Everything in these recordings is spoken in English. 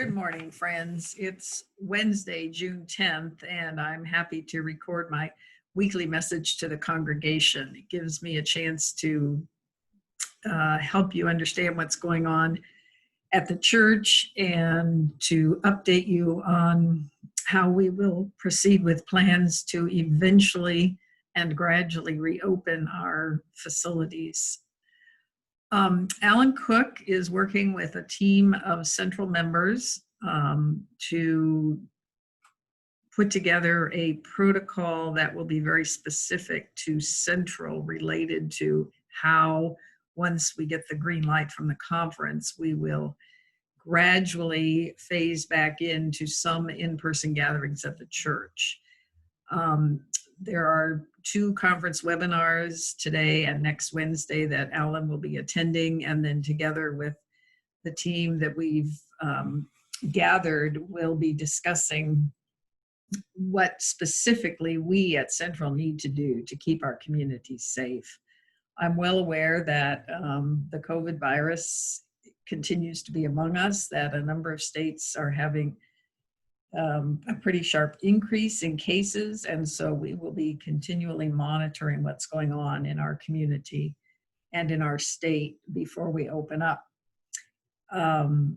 Good morning, friends. It's Wednesday, June 10th, and I'm happy to record my weekly message to the congregation. It gives me a chance to help you understand what's going on at the church and to update you on how we will proceed with plans to eventually and gradually reopen our facilities. Alan Cook is working with a team of central members to put together a protocol that will be very specific to central, related to how, once we get the green light from the conference, we will gradually phase back into some in-person gatherings at the church. There are 2 conference webinars today and next Wednesday that Alan will be attending, and then together with the team that we've gathered, we'll be discussing what specifically we at Central need to do to keep our communities safe. I'm well aware that the COVID virus continues to be among us, that a number of states are having a pretty sharp increase in cases, and so we will be continually monitoring what's going on in our community and in our state before we open up. On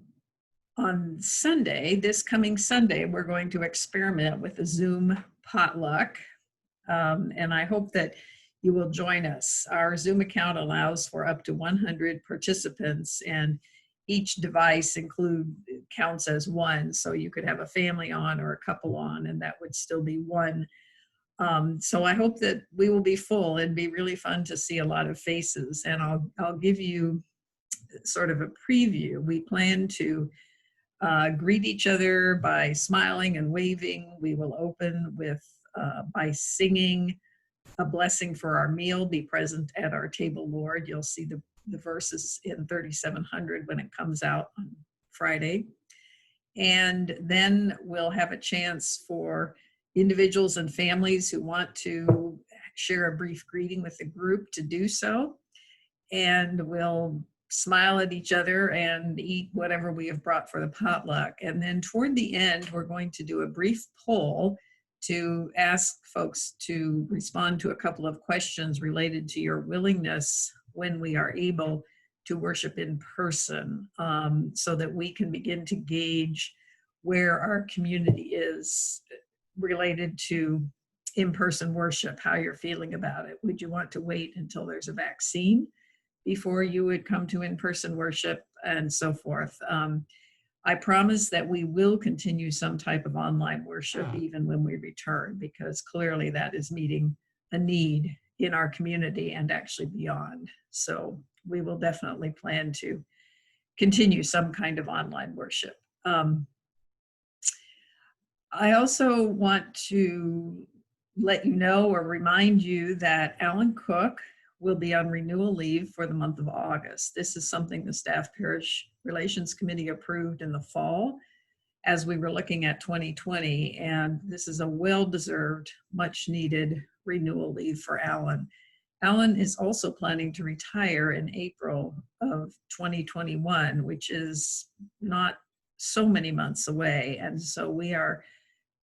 Sunday, this coming Sunday, we're going to experiment with a Zoom potluck, and I hope that you will join us. Our Zoom account allows for up to 100 participants, and each device counts as one, so you could have a family on or a couple on, and that would still be one. So I hope that we will be full and be really fun to see a lot of faces, and I'll give you sort of a preview. We plan to greet each other by smiling and waving. We will open by singing a blessing for our meal, be present at our table, Lord. You'll see the verses in 3700 when it comes out on Friday. And then we'll have a chance for individuals and families who want to share a brief greeting with the group to do so. And we'll smile at each other and eat whatever we have brought for the potluck. And then toward the end, we're going to do a brief poll to ask folks to respond to a couple of questions related to your willingness when we are able to worship in person, so that we can begin to gauge where our community is related to in-person worship, how you're feeling about it. Would you want to wait until there's a vaccine before you would come to in-person worship, and so forth? I promise that we will continue some type of online worship even when we return, because clearly that is meeting a need in our community and actually beyond. So we will definitely plan to continue some kind of online worship. I also want to let you know or remind you that Alan Cook will be on renewal leave for the month of August. This is something the Staff Parish Relations Committee approved in the fall as we were looking at 2020, and this is a well-deserved, much-needed renewal leave for Alan. Alan is also planning to retire in April of 2021, which is not so many months away, and so we are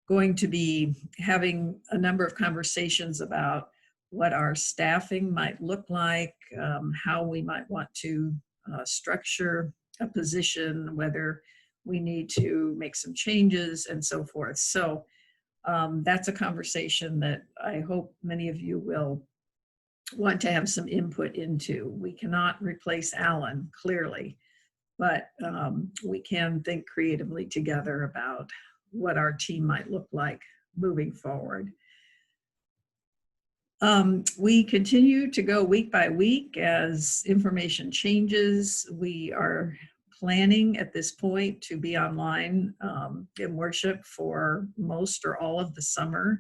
going to be having a number of conversations about what our staffing might look like, how we might want to structure a position, whether we need to make some changes, and so forth. So that's a conversation that I hope many of you will want to have some input into. We cannot replace Alan, clearly, but we can think creatively together about what our team might look like moving forward. We continue to go week by week as information changes. We are planning at this point to be online in worship for most or all of the summer.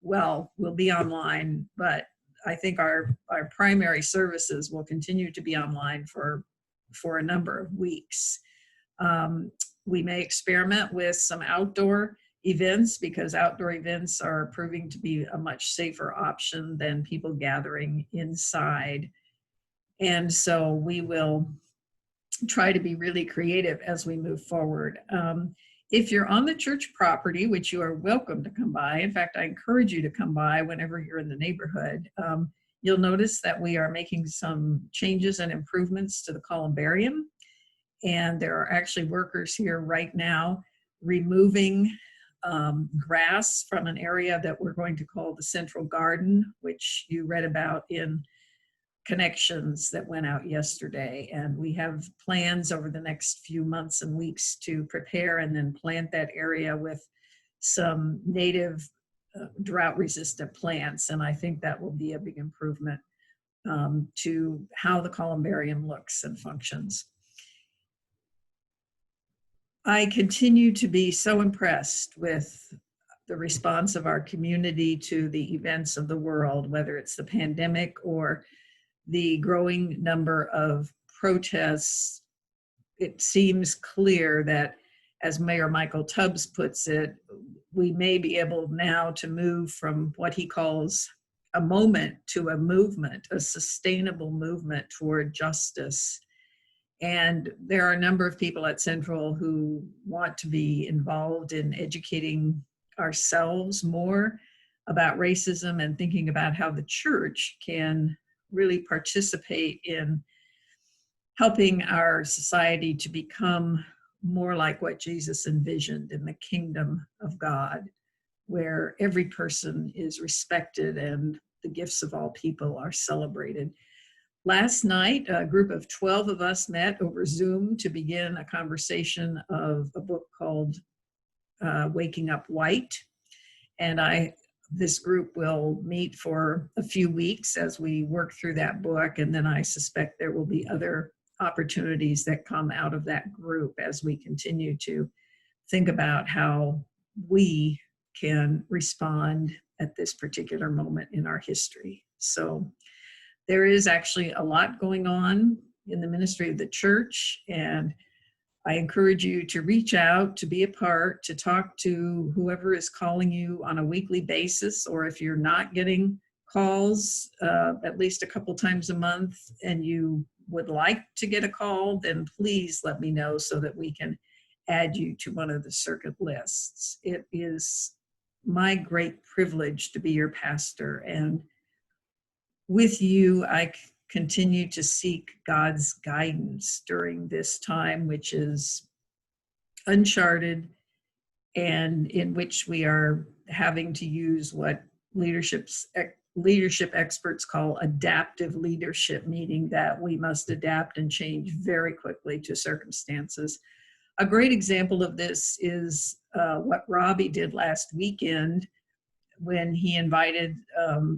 Well, we'll be online, but I think our primary services will continue to be online for a number of weeks. We may experiment with some outdoor events, because outdoor events are proving to be a much safer option than people gathering inside. And so we will try to be really creative as we move forward. If you're on the church property, which you are welcome to come by, in fact, I encourage you to come by whenever you're in the neighborhood, you'll notice that we are making some changes and improvements to the columbarium. And there are actually workers here right now removing grass from an area that we're going to call the Central Garden, which you read about in Connections that went out yesterday. And we have plans over the next few months and weeks to prepare and then plant that area with some native drought resistant plants. And I think that will be a big improvement to how the columbarium looks and functions. I continue to be so impressed with the response of our community to the events of the world, whether it's the pandemic or the growing number of protests. It seems clear that, as Mayor Michael Tubbs puts it, we may be able now to move from what he calls a moment to a movement, a sustainable movement toward justice. And there are a number of people at Central who want to be involved in educating ourselves more about racism and thinking about how the church can really participate in helping our society to become more like what Jesus envisioned in the kingdom of God, where every person is respected and the gifts of all people are celebrated. Last night, a group of 12 of us met over Zoom to begin a conversation of a book called Waking Up White. And this group will meet for a few weeks as we work through that book. And then I suspect there will be other opportunities that come out of that group as we continue to think about how we can respond at this particular moment in our history. So there is actually a lot going on in the ministry of the church, and I encourage you to reach out, to be a part, to talk to whoever is calling you on a weekly basis, or if you're not getting calls at least a couple times a month and you would like to get a call, then please let me know so that we can add you to one of the circuit lists. It is my great privilege to be your pastor, and with you, I continue to seek God's guidance during this time, which is uncharted and in which we are having to use what leadership experts call adaptive leadership, meaning that we must adapt and change very quickly to circumstances. A great example of this is what Robbie did last weekend when he invited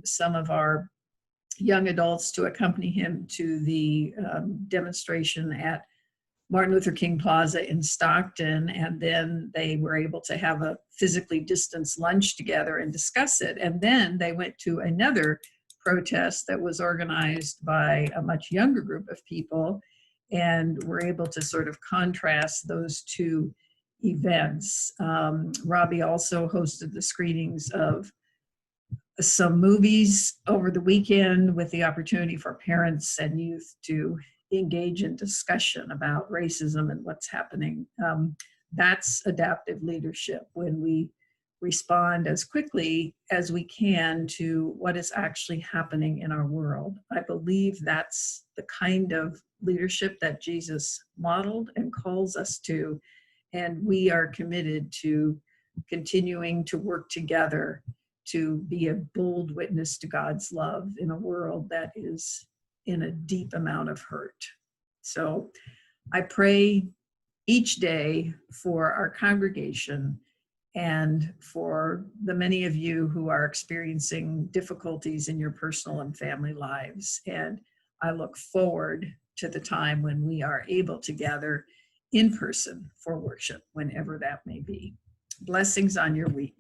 some of our young adults to accompany him to the demonstration at Martin Luther King Plaza in Stockton, and then they were able to have a physically distanced lunch together and discuss it. And then they went to another protest that was organized by a much younger group of people, and were able to sort of contrast those two events. Robbie also hosted the screenings of some movies over the weekend with the opportunity for parents and youth to engage in discussion about racism and what's happening. That's adaptive leadership, when we respond as quickly as we can to what is actually happening in our world. I believe that's the kind of leadership that Jesus modeled and calls us to, and we are committed to continuing to work together to be a bold witness to God's love in a world that is in a deep amount of hurt. So I pray each day for our congregation and for the many of you who are experiencing difficulties in your personal and family lives. And I look forward to the time when we are able to gather in person for worship, whenever that may be. Blessings on your week.